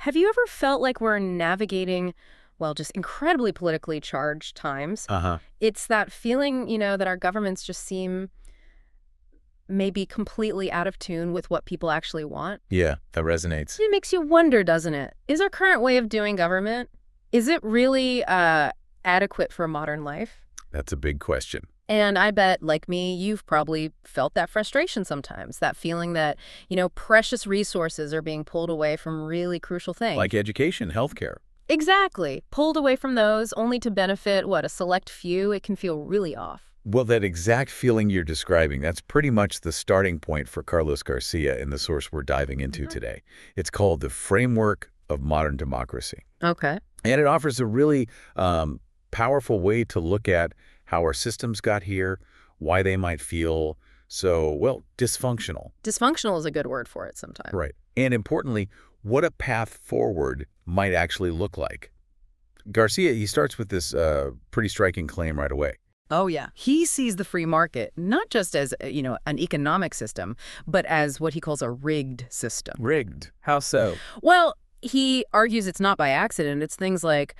Have you ever felt like we're navigating, well, just incredibly politically charged times? Uh-huh. It's that feeling, that our governments just seem maybe completely out of tune with what people actually want. Yeah, that resonates. It makes you wonder, doesn't it? Is our current way of doing government, is it really adequate for modern life? That's a big question. And I bet, like me, you've probably felt that frustration sometimes, that feeling that, precious resources are being pulled away from really crucial things. Like education, healthcare. Exactly. Pulled away from those only to benefit, a select few. It can feel really off. Well, that exact feeling you're describing, that's pretty much the starting point for Carlos Garcia in the source we're diving into today. It's called The Framework of Modern Democracy. Okay. And it offers a really powerful way to look at how our systems got here, why they might feel so, well, dysfunctional. Dysfunctional is a good word for it sometimes. Right. And importantly, what a path forward might actually look like. Garcia, he starts with this pretty striking claim right away. Oh, yeah. He sees the free market not just as, an economic system, but as what he calls a rigged system. Rigged. How so? Well, he argues it's not by accident. It's things like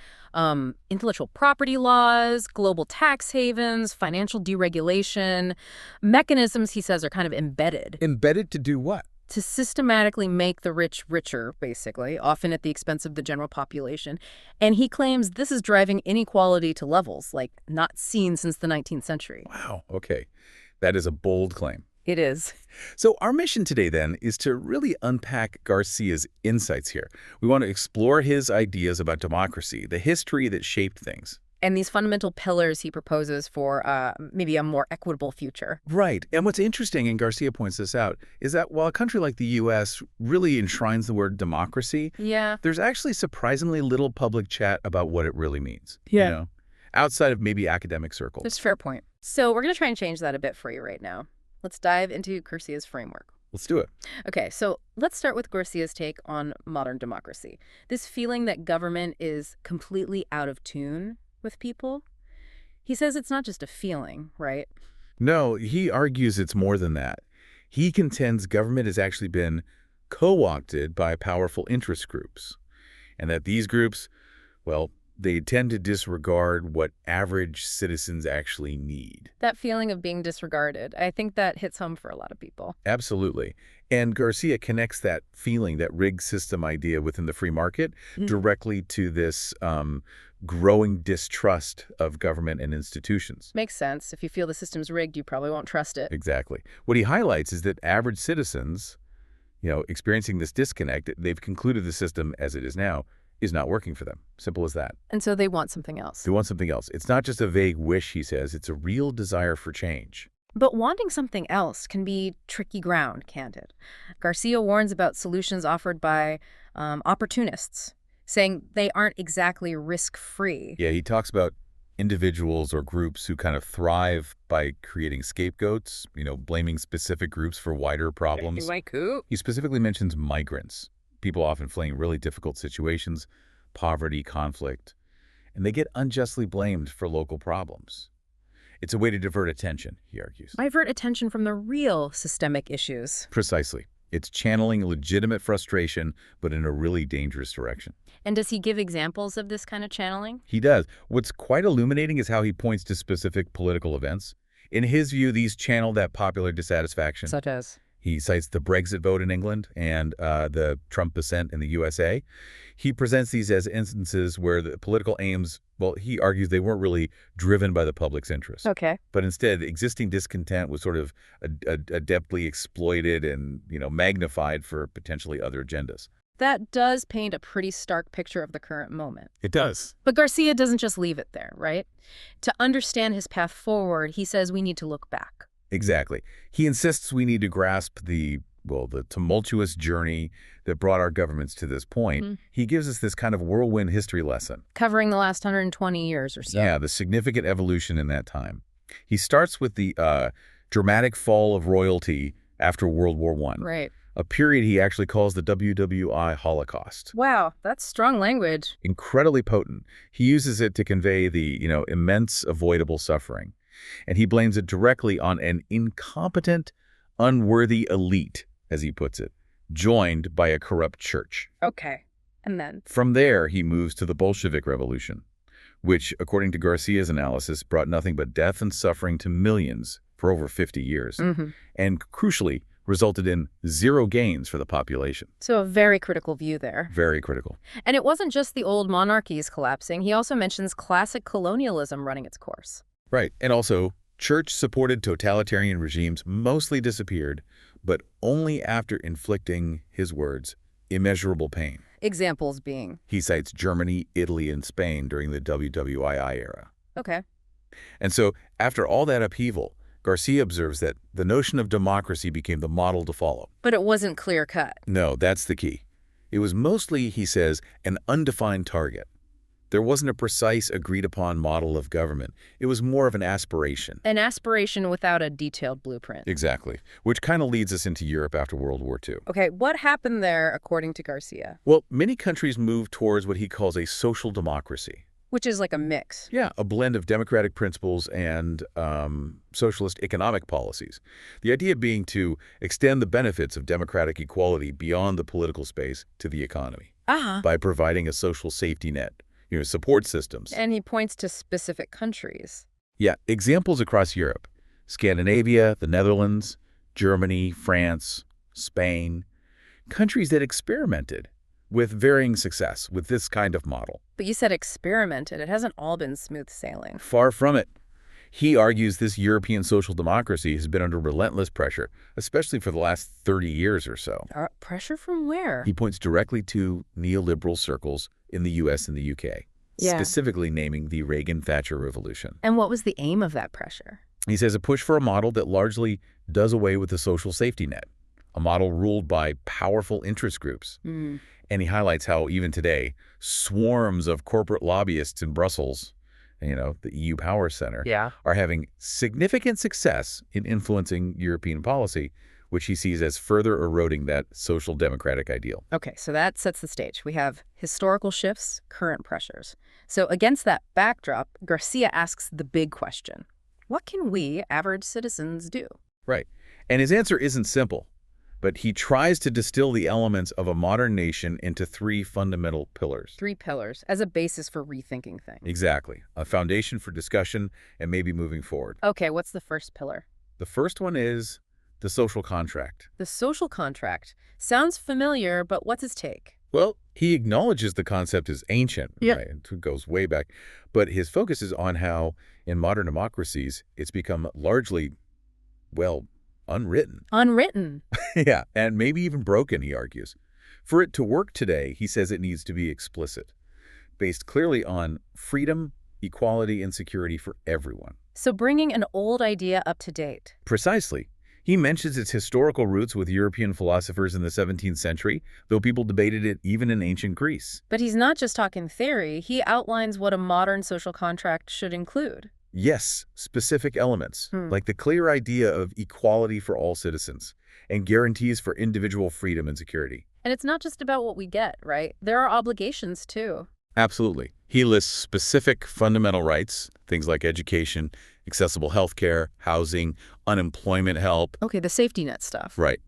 intellectual property laws, global tax havens, financial deregulation. Mechanisms, he says, are kind of embedded. Embedded to do what? To systematically make the rich richer, basically, often at the expense of the general population. And he claims this is driving inequality to levels, like, not seen since the 19th century. Wow. Okay. That is a bold claim. It is. So our mission today, then, is to really unpack Garcia's insights here. We want to explore his ideas about democracy, the history that shaped things. And these fundamental pillars he proposes for maybe a more equitable future. Right. And what's interesting, and Garcia points this out, is that while a country like the U.S. really enshrines the word democracy, Yeah. there's actually surprisingly little public chat about what it really means. Yeah. Outside of maybe academic circles. That's a fair point. So we're going to try and change that a bit for you right now. Let's dive into Garcia's framework. Let's do it. Okay, so let's start with Garcia's take on modern democracy. This feeling that government is completely out of tune with people. He says it's not just a feeling, right? No, he argues it's more than that. He contends government has actually been co-opted by powerful interest groups, and that these groups, well, they tend to disregard what average citizens actually need. That feeling of being disregarded, I think that hits home for a lot of people. Absolutely. And Garcia connects that feeling, that rigged system idea within the free market, directly to this growing distrust of government and institutions. Makes sense. If you feel the system's rigged, you probably won't trust it. Exactly. What he highlights is that average citizens, experiencing this disconnect, they've concluded the system as it is now is not working for them. Simple as that. And so they want something else. They want something else. It's not just a vague wish, he says. It's a real desire for change. But wanting something else can be tricky ground, can't it? Garcia warns about solutions offered by opportunists, saying they aren't exactly risk-free. Yeah, he talks about individuals or groups who kind of thrive by creating scapegoats, blaming specific groups for wider problems. He specifically mentions migrants, people often fleeing really difficult situations, poverty, conflict, and they get unjustly blamed for local problems. It's a way to divert attention, he argues. Divert attention from the real systemic issues. Precisely. It's channeling legitimate frustration, but in a really dangerous direction. And does he give examples of this kind of channeling? He does. What's quite illuminating is how he points to specific political events. In his view, these channel that popular dissatisfaction. Such as? He cites the Brexit vote in England and the Trump ascent in the USA. He presents these as instances where the political aims, well, he argues they weren't really driven by the public's interest. Okay. But instead, existing discontent was sort of adeptly exploited and, magnified for potentially other agendas. That does paint a pretty stark picture of the current moment. It does. But Garcia doesn't just leave it there, right? To understand his path forward, he says we need to look back. Exactly. He insists we need to grasp the tumultuous journey that brought our governments to this point. He gives us this kind of whirlwind history lesson. Covering the last 120 years or so. Yeah, the significant evolution in that time. He starts with the dramatic fall of royalty after World War I. Right. A period he actually calls the WWI Holocaust. Wow, that's strong language. Incredibly potent. He uses it to convey the, immense avoidable suffering. And he blames it directly on an incompetent, unworthy elite, as he puts it, joined by a corrupt church. Okay. And then? From there, he moves to the Bolshevik Revolution, which, according to Garcia's analysis, brought nothing but death and suffering to millions for over 50 years, and crucially, resulted in zero gains for the population. So a very critical view there. Very critical. And it wasn't just the old monarchies collapsing. He also mentions classic colonialism running its course. Right. And also, church-supported totalitarian regimes mostly disappeared, but only after inflicting, his words, immeasurable pain. Examples being? He cites Germany, Italy, and Spain during the WWII era. Okay. And so, after all that upheaval, Garcia observes that the notion of democracy became the model to follow. But it wasn't clear-cut. No, that's the key. It was mostly, he says, an undefined target. There wasn't a precise, agreed-upon model of government. It was more of an aspiration. An aspiration without a detailed blueprint. Exactly, which kind of leads us into Europe after World War II. Okay, what happened there, according to Garcia? Well, many countries moved towards what he calls a social democracy. Which is like a mix. Yeah, a blend of democratic principles and socialist economic policies. The idea being to extend the benefits of democratic equality beyond the political space to the economy by providing a social safety net, support systems. And he points to specific countries. Yeah, examples across Europe: Scandinavia, the Netherlands, Germany, France, Spain, countries that experimented with varying success with this kind of model. But you said experimented. It hasn't all been smooth sailing. Far from it. He argues this European social democracy has been under relentless pressure, especially for the last 30 years or so. Pressure from where? He points directly to neoliberal circles in the U.S. and the U.K., specifically naming the Reagan-Thatcher Revolution. And what was the aim of that pressure? He says a push for a model that largely does away with the social safety net, a model ruled by powerful interest groups. And he highlights how even today, swarms of corporate lobbyists in Brussels, the EU Power Center, are having significant success in influencing European policy, which he sees as further eroding that social democratic ideal. Okay, so that sets the stage. We have historical shifts, current pressures. So against that backdrop, Garcia asks the big question. What can we, average citizens, do? Right. And his answer isn't simple, but he tries to distill the elements of a modern nation into three fundamental pillars. 3 pillars as a basis for rethinking things. Exactly. A foundation for discussion and maybe moving forward. Okay, what's the first pillar? The first one is the social contract. The social contract. Sounds familiar, but what's his take? Well, he acknowledges the concept is ancient, right? It goes way back. But his focus is on how, in modern democracies, it's become largely, unwritten. Unwritten. Yeah, and maybe even broken, he argues. For it to work today, he says it needs to be explicit, based clearly on freedom, equality, and security for everyone. So bringing an old idea up to date. Precisely. He mentions its historical roots with European philosophers in the 17th century, though people debated it even in ancient Greece. But he's not just talking theory. He outlines what a modern social contract should include. Yes, specific elements, like the clear idea of equality for all citizens and guarantees for individual freedom and security. And it's not just about what we get, right? There are obligations, too. Absolutely. He lists specific fundamental rights, things like education, accessible health care, housing, unemployment help. Okay, the safety net stuff. Right.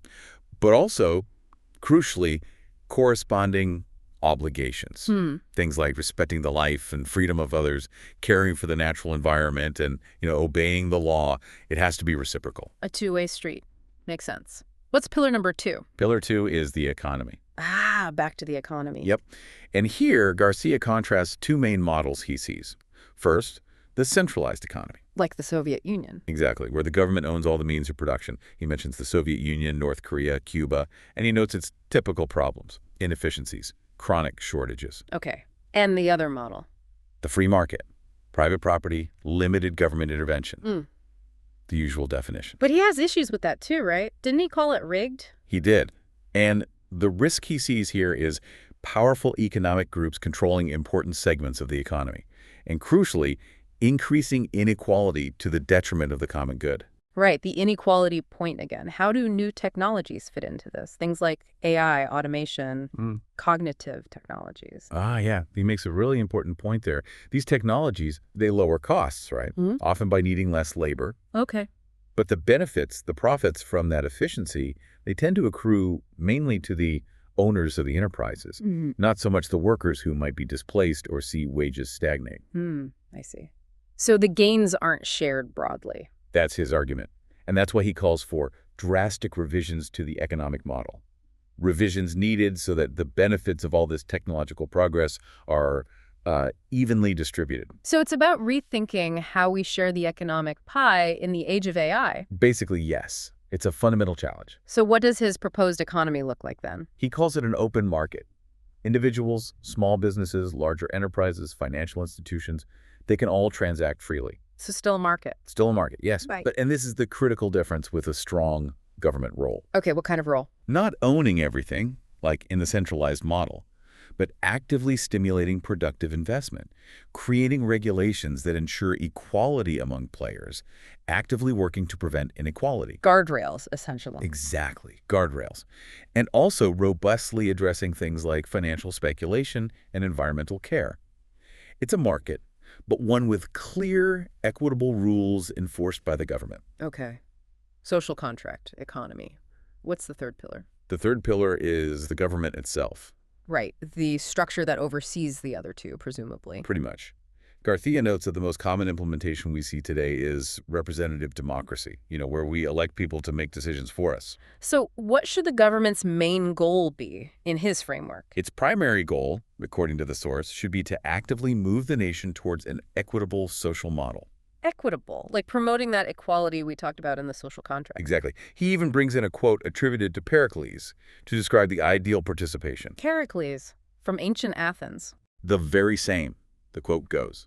But also, crucially, corresponding obligations. Things like respecting the life and freedom of others, caring for the natural environment, and, obeying the law. It has to be reciprocal. A two-way street. Makes sense. What's pillar number 2? Pillar 2 is the economy. Back to the economy. Yep. And here, Garcia contrasts 2 main models he sees. First, the centralized economy. Like the Soviet Union. Exactly, where the government owns all the means of production. He mentions the Soviet Union, North Korea, Cuba, and he notes its typical problems, inefficiencies, chronic shortages. Okay. And the other model? The free market, private property, limited government intervention. The usual definition. But he has issues with that too, right? Didn't he call it rigged? He did. And the risk he sees here is powerful economic groups controlling important segments of the economy, and crucially, increasing inequality to the detriment of the common good. Right, the inequality point again. How do new technologies fit into this? Things like AI, automation, cognitive technologies. Yeah. He makes a really important point there. These technologies, they lower costs, right? Often by needing less labor. Okay. But the benefits, the profits from that efficiency, they tend to accrue mainly to the owners of the enterprises, not so much the workers who might be displaced or see wages stagnate. I see. So the gains aren't shared broadly. That's his argument. And that's why he calls for drastic revisions to the economic model. Revisions needed so that the benefits of all this technological progress are evenly distributed. So it's about rethinking how we share the economic pie in the age of AI. Basically, yes. It's a fundamental challenge. So what does his proposed economy look like then? He calls it an open market. Individuals, small businesses, larger enterprises, financial institutions, they can all transact freely. So still a market. Still a market, yes. Right. And this is the critical difference with a strong government role. Okay, what kind of role? Not owning everything, like in the centralized model, but actively stimulating productive investment, creating regulations that ensure equality among players, actively working to prevent inequality. Guardrails, essentially. Exactly, guardrails. And also robustly addressing things like financial speculation and environmental care. It's a market, but one with clear, equitable rules enforced by the government. Okay. Social contract, economy. What's the third pillar? The third pillar is the government itself. Right, the structure that oversees the other two, presumably. Pretty much. Garcia notes that the most common implementation we see today is representative democracy, where we elect people to make decisions for us. So what should the government's main goal be in his framework? Its primary goal, according to the source, should be to actively move the nation towards an equitable social model. Equitable, like promoting that equality we talked about in the social contract. Exactly. He even brings in a quote attributed to Pericles to describe the ideal participation. Pericles, from ancient Athens. The very same. The quote goes,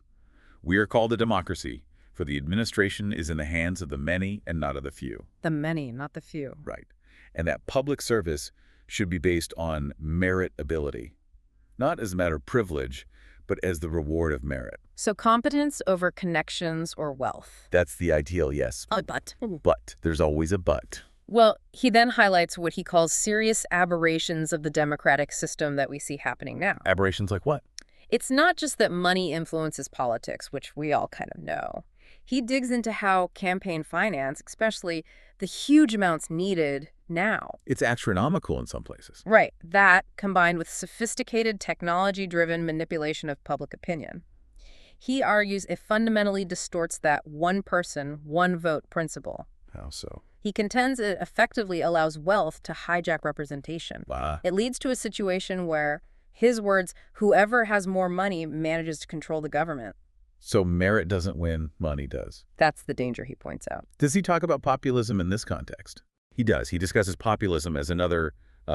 "We are called a democracy, for the administration is in the hands of the many and not of the few." The many, not the few. Right. And that public service should be based on meritability, not as a matter of privilege, but as the reward of merit. So competence over connections or wealth. That's the ideal, yes. But. But. There's always a but. Well, he then highlights what he calls serious aberrations of the democratic system that we see happening now. Aberrations like what? It's not just that money influences politics, which we all kind of know. He digs into how campaign finance, especially the huge amounts needed now. It's astronomical in some places. Right. That, combined with sophisticated technology-driven manipulation of public opinion. He argues it fundamentally distorts that one person, one vote principle. How so? He contends it effectively allows wealth to hijack representation. Wow. It leads to a situation where, his words, whoever has more money manages to control the government. So merit doesn't win, money does. That's the danger he points out. Does he talk about populism in this context? He does. He discusses populism as another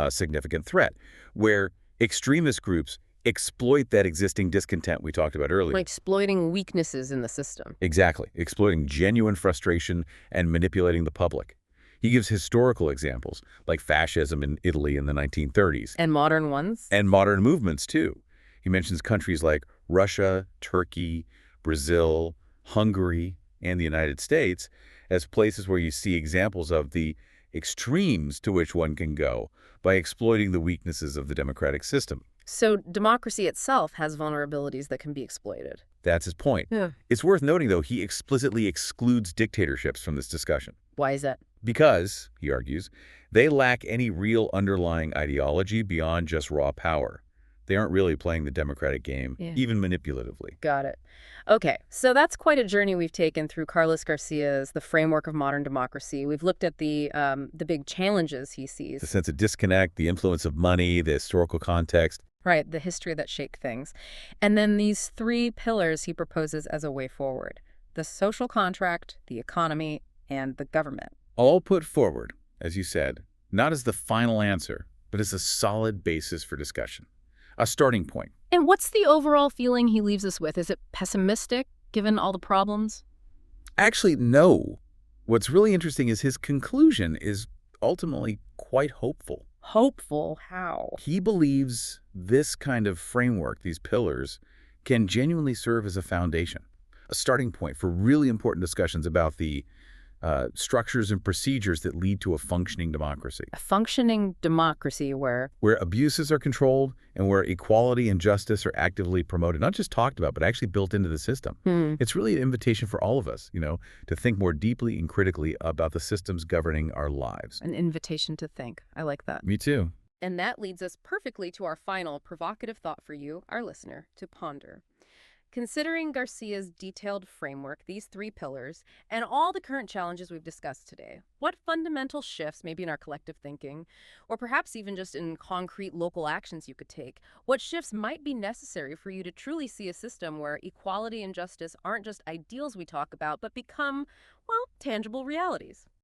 significant threat, where extremist groups exploit that existing discontent we talked about earlier. Like exploiting weaknesses in the system. Exactly. Exploiting genuine frustration and manipulating the public. He gives historical examples, like fascism in Italy in the 1930s. And modern ones? And modern movements, too. He mentions countries like Russia, Turkey, Brazil, Hungary, and the United States as places where you see examples of the extremes to which one can go by exploiting the weaknesses of the democratic system. So democracy itself has vulnerabilities that can be exploited. That's his point. Yeah. It's worth noting, though, he explicitly excludes dictatorships from this discussion. Why is that? Because, he argues, they lack any real underlying ideology beyond just raw power. They aren't really playing the democratic game, even manipulatively. Got it. Okay, so that's quite a journey we've taken through Carlos Garcia's The Framework of Modern Democracy. We've looked at the big challenges he sees. The sense of disconnect, the influence of money, the historical context. Right, the history that shaped things. And then these three pillars he proposes as a way forward. The social contract, the economy, and the government. All put forward, as you said, not as the final answer, but as a solid basis for discussion. A starting point. And what's the overall feeling he leaves us with? Is it pessimistic, given all the problems? Actually, no. What's really interesting is his conclusion is ultimately quite hopeful. Hopeful? How? He believes this kind of framework, these pillars, can genuinely serve as a foundation, a starting point for really important discussions about the structures and procedures that lead to a functioning democracy. A functioning democracy where abuses are controlled and where equality and justice are actively promoted, not just talked about, but actually built into the system. It's really an invitation for all of us, to think more deeply and critically about the systems governing our lives. An invitation to think. I like that. Me too. And that leads us perfectly to our final provocative thought for you, our listener, to ponder. Considering Garcia's detailed framework, these three pillars, and all the current challenges we've discussed today, what fundamental shifts, maybe in our collective thinking, or perhaps even just in concrete local actions you could take, what shifts might be necessary for you to truly see a system where equality and justice aren't just ideals we talk about, but become, well, tangible realities?